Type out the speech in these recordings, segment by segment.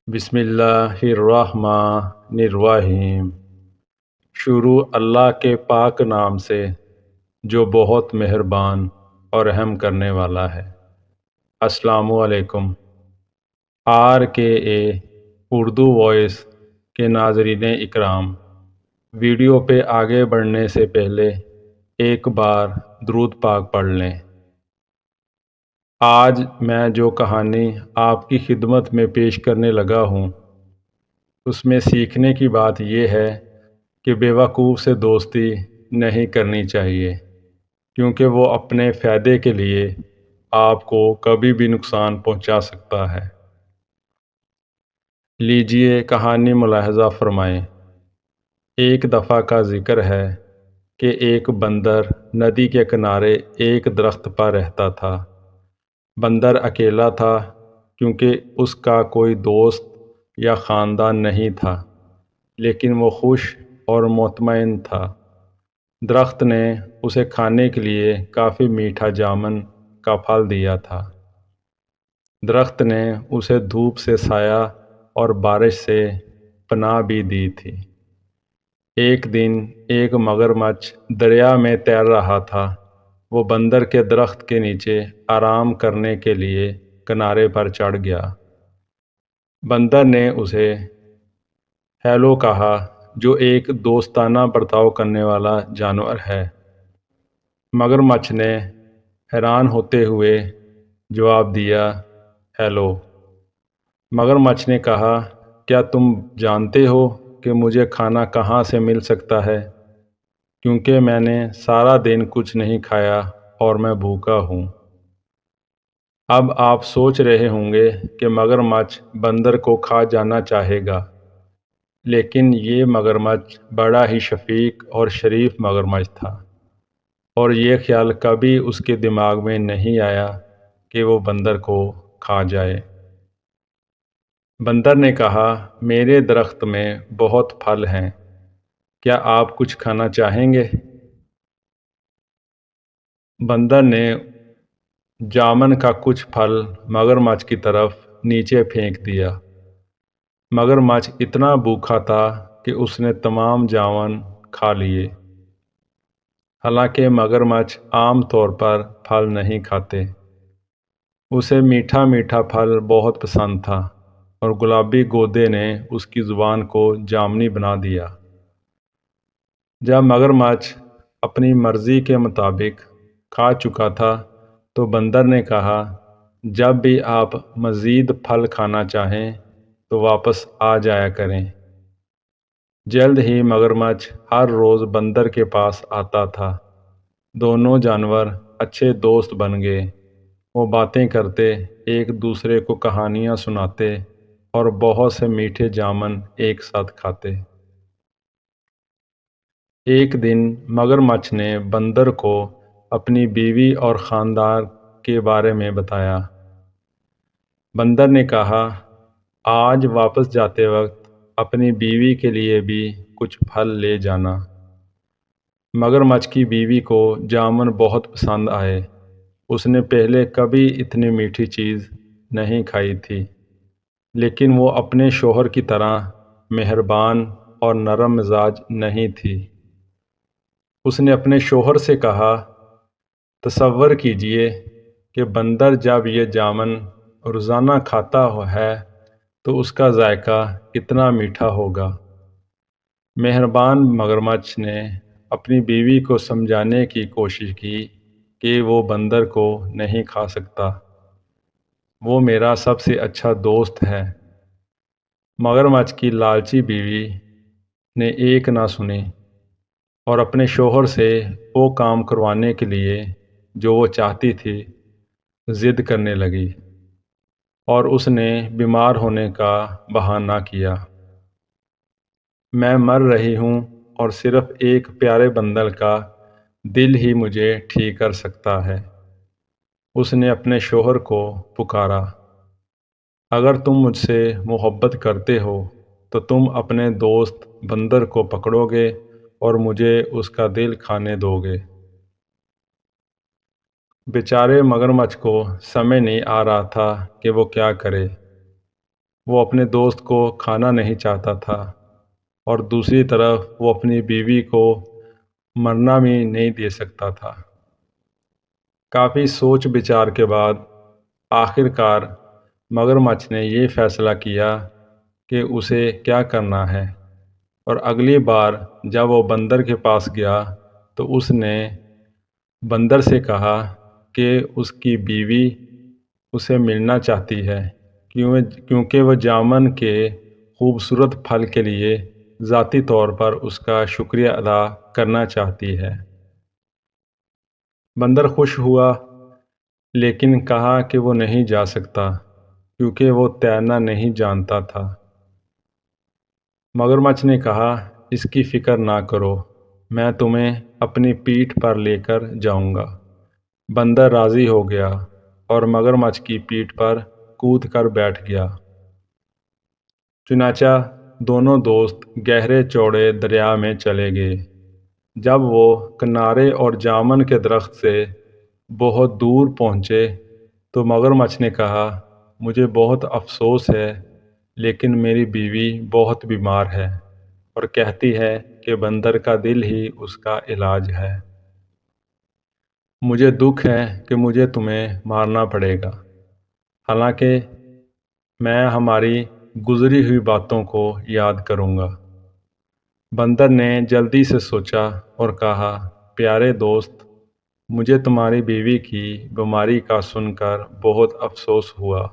بسم اللہ الرحمن الرحیم۔ شروع اللہ کے پاک نام سے جو بہت مہربان اور رحم کرنے والا ہے۔ السلام علیکم۔ RKA اردو وائس کے ناظرین اکرام، ویڈیو پہ آگے بڑھنے سے پہلے ایک بار درود پاک پڑھ لیں۔ آج میں جو کہانی آپ کی خدمت میں پیش کرنے لگا ہوں، اس میں سیکھنے کی بات یہ ہے کہ بیوقوف سے دوستی نہیں کرنی چاہیے، کیونکہ وہ اپنے فائدے کے لیے آپ کو کبھی بھی نقصان پہنچا سکتا ہے۔ لیجئے کہانی ملاحظہ فرمائیں۔ ایک دفعہ کا ذکر ہے کہ ایک بندر ندی کے کنارے ایک درخت پر رہتا تھا۔ بندر اکیلا تھا کیونکہ اس کا کوئی دوست یا خاندان نہیں تھا، لیکن وہ خوش اور مطمئن تھا۔ درخت نے اسے کھانے کے لیے کافی میٹھا جامن کا پھل دیا تھا۔ درخت نے اسے دھوپ سے سایہ اور بارش سے پناہ بھی دی تھی۔ ایک دن ایک مگرمچھ دریا میں تیر رہا تھا۔ وہ بندر کے درخت کے نیچے آرام کرنے کے لیے کنارے پر چڑھ گیا۔ بندر نے اسے ہیلو کہا، جو ایک دوستانہ برتاؤ کرنے والا جانور ہے۔ مگرمچھ نے حیران ہوتے ہوئے جواب دیا، ہیلو۔ مگرمچھ نے کہا، کیا تم جانتے ہو کہ مجھے کھانا کہاں سے مل سکتا ہے؟ کیونکہ میں نے سارا دن کچھ نہیں کھایا اور میں بھوکا ہوں۔ اب آپ سوچ رہے ہوں گے کہ مگرمچھ بندر کو کھا جانا چاہے گا، لیکن یہ مگرمچھ بڑا ہی شفیق اور شریف مگرمچھ تھا، اور یہ خیال کبھی اس کے دماغ میں نہیں آیا کہ وہ بندر کو کھا جائے۔ بندر نے کہا، میرے درخت میں بہت پھل ہیں، کیا آپ کچھ کھانا چاہیں گے؟ بندر نے جامن کا کچھ پھل مگرمچھ کی طرف نیچے پھینک دیا۔ مگرمچھ اتنا بھوکا تھا کہ اس نے تمام جامن کھا لیے۔ حالانکہ مگرمچھ عام طور پر پھل نہیں کھاتے، اسے میٹھا میٹھا پھل بہت پسند تھا، اور گلابی گودے نے اس کی زبان کو جامنی بنا دیا۔ جب مگرمچھ اپنی مرضی کے مطابق کھا چکا تھا تو بندر نے کہا، جب بھی آپ مزید پھل کھانا چاہیں تو واپس آ جایا کریں۔ جلد ہی مگرمچھ ہر روز بندر کے پاس آتا تھا۔ دونوں جانور اچھے دوست بن گئے۔ وہ باتیں کرتے، ایک دوسرے کو کہانیاں سناتے اور بہت سے میٹھے جامن ایک ساتھ کھاتے۔ ایک دن مگرمچھ نے بندر کو اپنی بیوی اور خاندان کے بارے میں بتایا۔ بندر نے کہا، آج واپس جاتے وقت اپنی بیوی کے لیے بھی کچھ پھل لے جانا۔ مگرمچھ کی بیوی کو جامن بہت پسند آئے۔ اس نے پہلے کبھی اتنی میٹھی چیز نہیں کھائی تھی، لیکن وہ اپنے شوہر کی طرح مہربان اور نرم مزاج نہیں تھی۔ اس نے اپنے شوہر سے کہا، تصور کیجئے کہ بندر جب یہ جامن روزانہ کھاتا ہے تو اس کا ذائقہ کتنا میٹھا ہوگا۔ مہربان مگرمچھ نے اپنی بیوی کو سمجھانے کی کوشش کی کہ وہ بندر کو نہیں کھا سکتا، وہ میرا سب سے اچھا دوست ہے۔ مگرمچھ کی لالچی بیوی نے ایک نہ سنی اور اپنے شوہر سے وہ کام کروانے کے لیے جو وہ چاہتی تھی ضد کرنے لگی، اور اس نے بیمار ہونے کا بہانہ کیا۔ میں مر رہی ہوں اور صرف ایک پیارے بندر کا دل ہی مجھے ٹھیک کر سکتا ہے۔ اس نے اپنے شوہر کو پکارا، اگر تم مجھ سے محبت کرتے ہو تو تم اپنے دوست بندر کو پکڑو گے اور مجھے اس کا دل کھانے دو گے۔ بیچارے مگرمچھ کو سمجھ نہیں آ رہا تھا کہ وہ کیا کرے۔ وہ اپنے دوست کو کھانا نہیں چاہتا تھا اور دوسری طرف وہ اپنی بیوی کو مرنا بھی نہیں دے سکتا تھا۔ کافی سوچ بچار کے بعد آخر کار مگرمچھ نے یہ فیصلہ کیا کہ اسے کیا کرنا ہے، اور اگلی بار جب وہ بندر کے پاس گیا تو اس نے بندر سے کہا کہ اس کی بیوی اسے ملنا چاہتی ہے کیونکہ وہ جامن کے خوبصورت پھل کے لیے ذاتی طور پر اس کا شکریہ ادا کرنا چاہتی ہے۔ بندر خوش ہوا لیکن کہا کہ وہ نہیں جا سکتا کیونکہ وہ تیرنا نہیں جانتا تھا۔ مگرمچھ نے کہا، اس کی فکر نہ کرو، میں تمہیں اپنی پیٹھ پر لے کر جاؤں گا۔ بندر راضی ہو گیا اور مگرمچھ کی پیٹھ پر کود کر بیٹھ گیا۔ چنانچہ دونوں دوست گہرے چوڑے دریا میں چلے گئے۔ جب وہ کنارے اور جامن کے درخت سے بہت دور پہنچے تو مگرمچھ نے کہا، مجھے بہت افسوس ہے لیکن میری بیوی بہت بیمار ہے اور کہتی ہے کہ بندر کا دل ہی اس کا علاج ہے۔ مجھے دکھ ہے کہ مجھے تمہیں مارنا پڑے گا، حالانکہ میں ہماری گزری ہوئی باتوں کو یاد کروں گا۔ بندر نے جلدی سے سوچا اور کہا، پیارے دوست، مجھے تمہاری بیوی کی بیماری کا سن کر بہت افسوس ہوا۔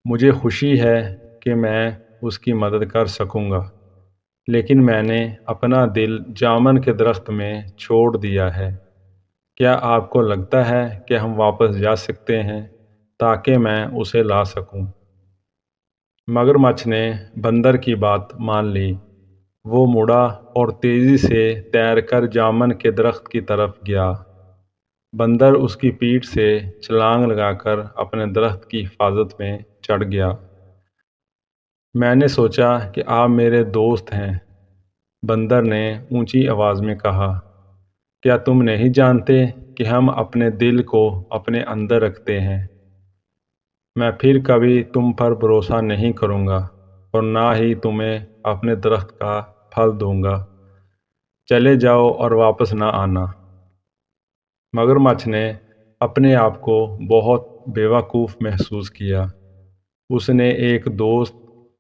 مجھے خوشی ہے کہ میں اس کی مدد کر سکوں گا، لیکن میں نے اپنا دل جامن کے درخت میں چھوڑ دیا ہے۔ کیا آپ کو لگتا ہے کہ ہم واپس جا سکتے ہیں تاکہ میں اسے لا سکوں؟ مگرمچھ نے بندر کی بات مان لی۔ وہ مڑا اور تیزی سے تیر کر جامن کے درخت کی طرف گیا۔ بندر اس کی پیٹھ سے چھلانگ لگا کر اپنے درخت کی حفاظت میں چڑھ گیا۔ میں نے سوچا کہ آپ میرے دوست ہیں، بندر نے اونچی آواز میں کہا۔ کیا تم نہیں جانتے کہ ہم اپنے دل کو اپنے اندر رکھتے ہیں؟ میں پھر کبھی تم پر بھروسہ نہیں کروں گا اور نہ ہی تمہیں اپنے درخت کا پھل دوں گا۔ چلے جاؤ اور واپس نہ آنا۔ مگرمچھ نے اپنے آپ کو بہت بے وقوف محسوس کیا۔ اس نے ایک دوست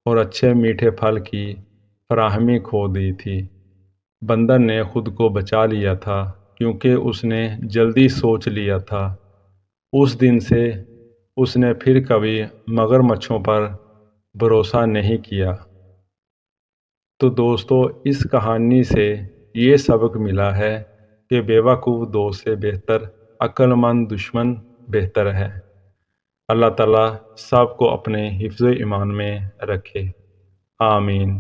اور اچھے میٹھے پھل کی فراہمی کھو دی تھی۔ بندر نے خود کو بچا لیا تھا کیونکہ اس نے جلدی سوچ لیا تھا۔ اس دن سے اس نے پھر کبھی مگرمچھوں پر بھروسہ نہیں کیا۔ تو دوستو، اس کہانی سے یہ سبق ملا ہے کہ بے وقوف دوست سے بہتر عقل مند دشمن بہتر ہے۔ اللہ تعالیٰ سب کو اپنے حفظ و ایمان میں رکھے، آمین۔